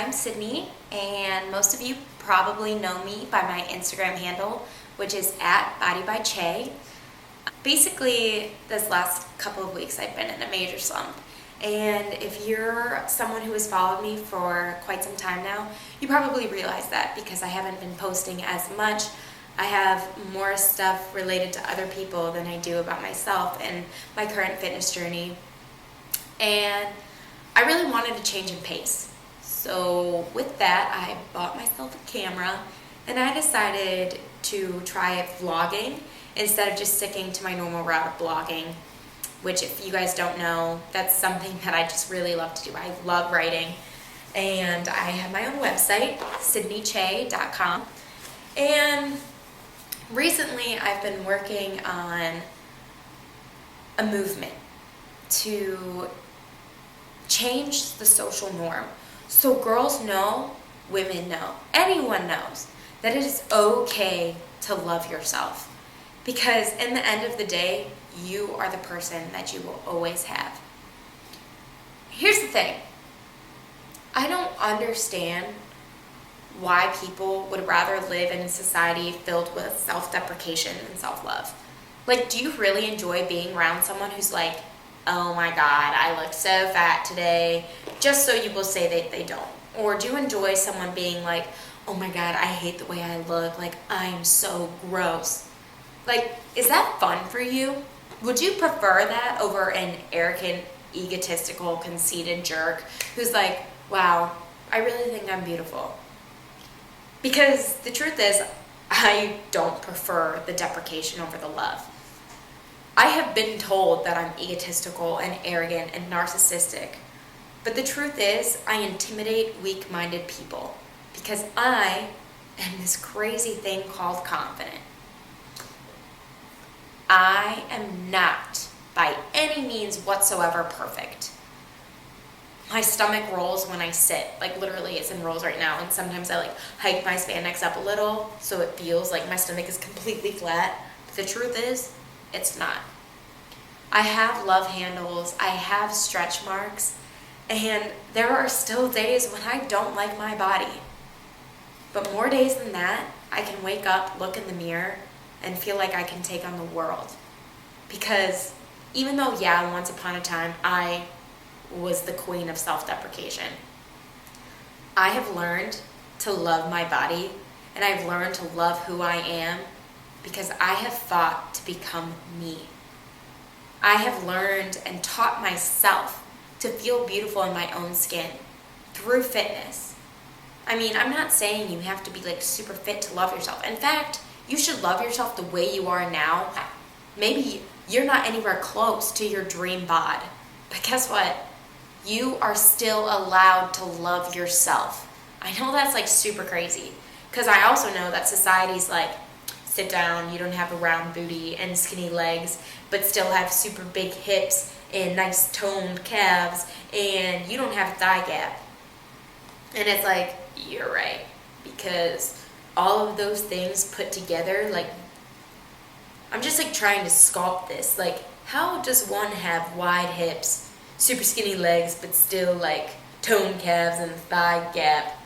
I'm Sydney, and most of you probably know me by my Instagram handle, which is at BodyByChe. Basically, this last couple of weeks I've been in a major slump. And if you're someone who has followed me for quite some time now, you probably realize that because I haven't been posting as much. I have more stuff related to other people than I do about myself and my current fitness journey. And I really wanted to change in pace. So with that, I bought myself a camera and I decided to try vlogging instead of just sticking to my normal route of blogging, which if you guys don't know, that's something that I just really love to do. I love writing, and I have my own website, sydneyche.com. And recently I've been working on a movement to change the social norm. So girls know, women know, anyone knows that it is okay to love yourself. Because in the end of the day, you are the person that you will always have. Here's the thing. I don't understand why people would rather live in a society filled with self-deprecation than self-love. Like, do you really enjoy being around someone who's like, oh my God, I look so fat today, just so you will say that they don't? Or do you enjoy someone being like, oh my God, I hate the way I look, like I'm so gross? Like, is that fun for you? Would you prefer that over an arrogant, egotistical, conceited jerk who's like, wow, I really think I'm beautiful? Because the truth is, I don't prefer the deprecation over the love. I have been told that I'm egotistical and arrogant and narcissistic, but the truth is, I intimidate weak-minded people because I am this crazy thing called confident. I am not, by any means whatsoever, perfect. My stomach rolls when I sit, like literally it's in rolls right now, and sometimes I like hike my spandex up a little so it feels like my stomach is completely flat. But the truth is, it's not. I have love handles, I have stretch marks, and there are still days when I don't like my body. But more days than that, I can wake up, look in the mirror, and feel like I can take on the world. Because even though, yeah, once upon a time, I was the queen of self-deprecation, I have learned to love my body, and I've learned to love who I am because I have fought to become me. I have learned and taught myself to feel beautiful in my own skin through fitness. I mean, I'm not saying you have to be like super fit to love yourself. In fact, you should love yourself the way you are now. Maybe you're not anywhere close to your dream bod, but guess what? You are still allowed to love yourself. I know that's like super crazy, because I also know that society's like, sit down, you don't have a round booty and skinny legs, but still have super big hips and nice toned calves, and you don't have a thigh gap. And it's like, you're right, because all of those things put together, like, I'm just like trying to sculpt this. Like, how does one have wide hips, super skinny legs, but still like toned calves and thigh gap?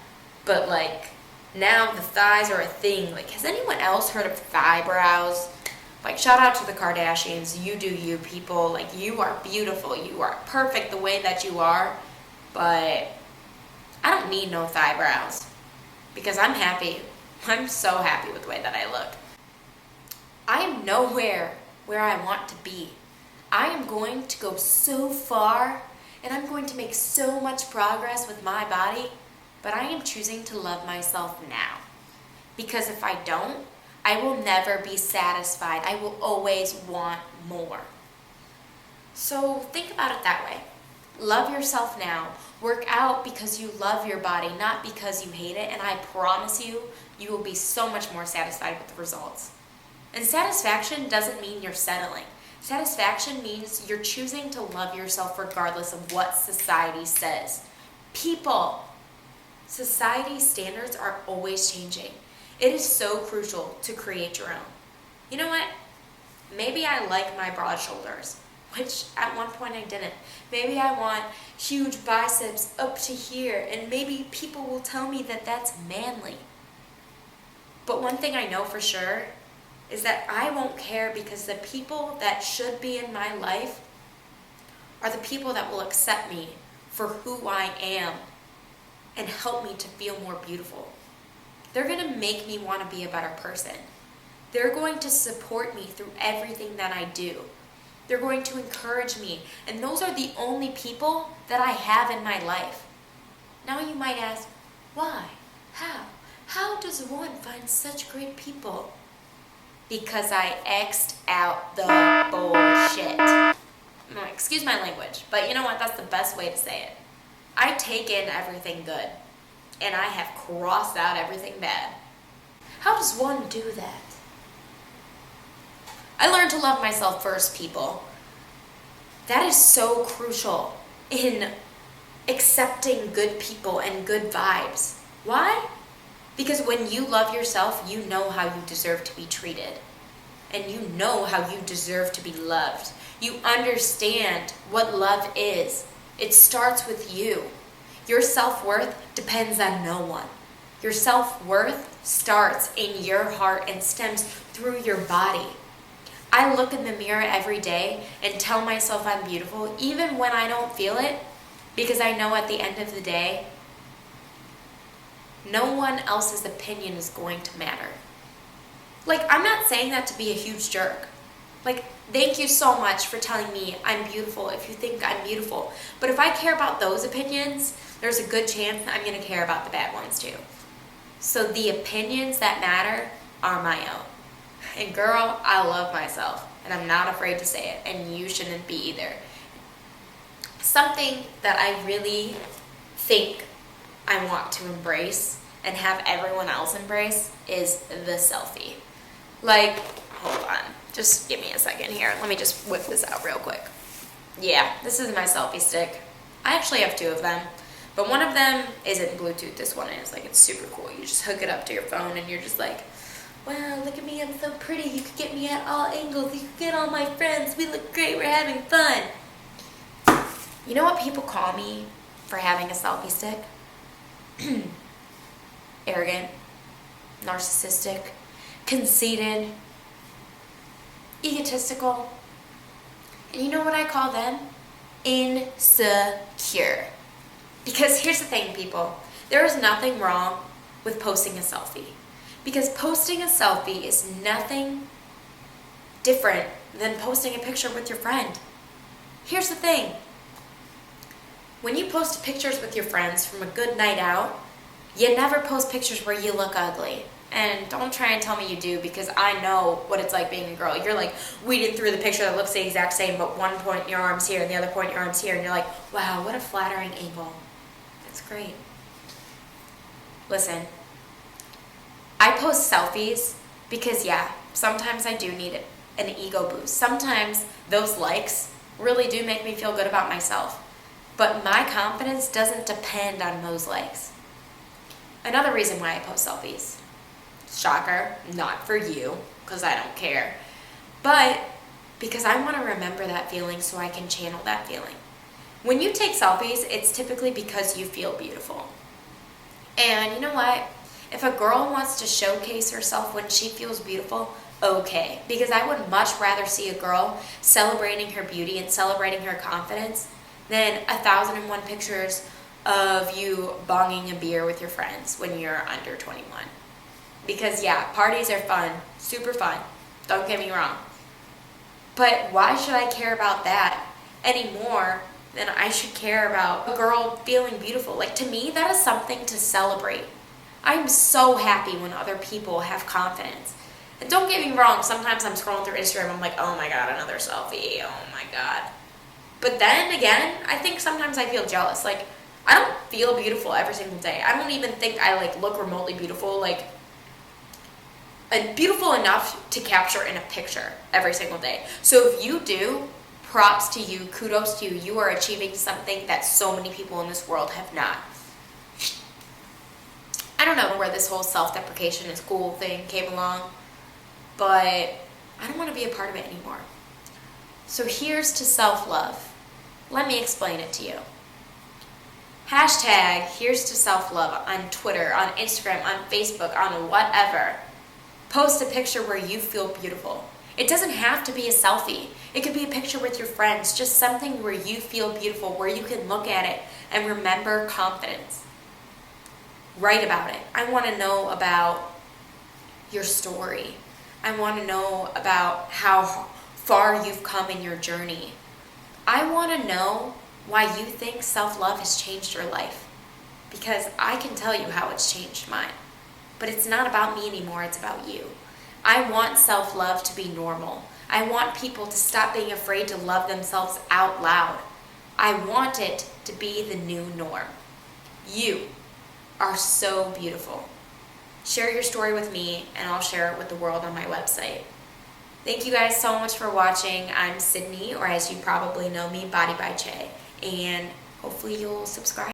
But like, now the thighs are a thing. Like, has anyone else heard of thigh brows? Like, shout out to the Kardashians. You do you, people. Like, you are beautiful. You are perfect the way that you are. But I don't need no thigh brows because I'm happy. I'm so happy with the way that I look. I am nowhere where I want to be. I am going to go so far, and I'm going to make so much progress with my body, but I am choosing to love myself now. Because if I don't, I will never be satisfied. I will always want more. So think about it that way. Love yourself now. Work out because you love your body, not because you hate it, and I promise you, you will be so much more satisfied with the results. And satisfaction doesn't mean you're settling. Satisfaction means you're choosing to love yourself regardless of what society says. People, society's standards are always changing. It is so crucial to create your own. You know what? Maybe I like my broad shoulders. which at one point I didn't. Maybe I want huge biceps up to here, and maybe people will tell me that that's manly. But one thing I know for sure is that I won't care, because the people that should be in my life are the people that will accept me for who I am and help me to feel more beautiful. They're going to make me want to be a better person. They're going to support me through everything that I do. They're going to encourage me. And those are the only people that I have in my life. Now you might ask, why? How? How does one find such great people? Because I X'd out the bullshit. Excuse my language, but you know what? That's the best way to say it. I take in everything good, and I have crossed out everything bad. How does one do that? I learned to love myself first, people. That is so crucial in accepting good people and good vibes. Why? Because when you love yourself, you know how you deserve to be treated. And you know how you deserve to be loved. You understand what love is. It starts with you. Your self-worth depends on no one. Your self-worth starts in your heart and stems through your body. I look in the mirror every day and tell myself I'm beautiful, even when I don't feel it, because I know at the end of the day, no one else's opinion is going to matter. Like, I'm not saying that to be a huge jerk. Like, thank you so much for telling me I'm beautiful if you think I'm beautiful. But if I care about those opinions, there's a good chance I'm going to care about the bad ones too. So the opinions that matter are my own. And girl, I love myself, and I'm not afraid to say it, and you shouldn't be either. Something that I really think I want to embrace and have everyone else embrace is the selfie. Like, hold on, just give me a second here. Let me just whip this out real quick. Yeah, this is my selfie stick. I actually have two of them, but one of them isn't Bluetooth. This one is. Like, it's super cool. You just hook it up to your phone, and you're just like, wow, look at me, I'm so pretty. You could get me at all angles. You could get all my friends. We look great. We're having fun. You know what people call me for having a selfie stick? Arrogant, narcissistic, conceited, egotistical. And you know what I call them? Insecure. Because here's the thing, people. There is nothing wrong with posting a selfie. Because posting a selfie is nothing different than posting a picture with your friend. Here's the thing. When you post pictures with your friends from a good night out, you never post pictures where you look ugly. And don't try and tell me you do, because I know what it's like being a girl. You're like weeding through the picture that looks the exact same, but one point your arm's here and the other point your arm's here, and you're like, wow, what a flattering angle. That's great. Listen, I post selfies because, yeah, sometimes I do need an ego boost. Sometimes those likes really do make me feel good about myself. But my confidence doesn't depend on those likes. Another reason why I post selfies. Shocker, not for you, because I don't care. But because I want to remember that feeling so I can channel that feeling. When you take selfies, it's typically because you feel beautiful. And you know what? If a girl wants to showcase herself when she feels beautiful, okay. Because I would much rather see a girl celebrating her beauty and celebrating her confidence than 1,001 pictures of you bonging a beer with your friends when you're under 21. Because yeah, parties are fun, super fun, don't get me wrong. But why should I care about that any more than I should care about a girl feeling beautiful? Like, to me, that is something to celebrate. I'm so happy when other people have confidence. And don't get me wrong, sometimes I'm scrolling through Instagram, I'm like, oh my god, another selfie, oh my god. But then again, I think sometimes I feel jealous. Like, I don't feel beautiful every single day. I don't even think I like look remotely beautiful, like beautiful enough to capture in a picture every single day. So if you do, props to you, kudos to you. You are achieving something that so many people in this world have not. I don't know where this whole self-deprecation is cool thing came along, but I don't want to be a part of it anymore. So here's to self-love. Let me explain it to you. Hashtag here's to self-love on Twitter, on Instagram, on Facebook, on whatever. Post a picture where you feel beautiful. It doesn't have to be a selfie. It could be a picture with your friends, just something where you feel beautiful, where you can look at it and remember confidence. Write about it. I want to know about your story. I want to know about how far you've come in your journey. I want to know why you think self-love has changed your life, because I can tell you how it's changed mine. But it's not about me anymore, it's about you. I want self-love to be normal. I want people to stop being afraid to love themselves out loud. I want it to be the new norm. You are so beautiful. Share your story with me and I'll share it with the world on my website. Thank you guys so much for watching. I'm Sydney, or as you probably know me, Body by Che, and hopefully you'll subscribe.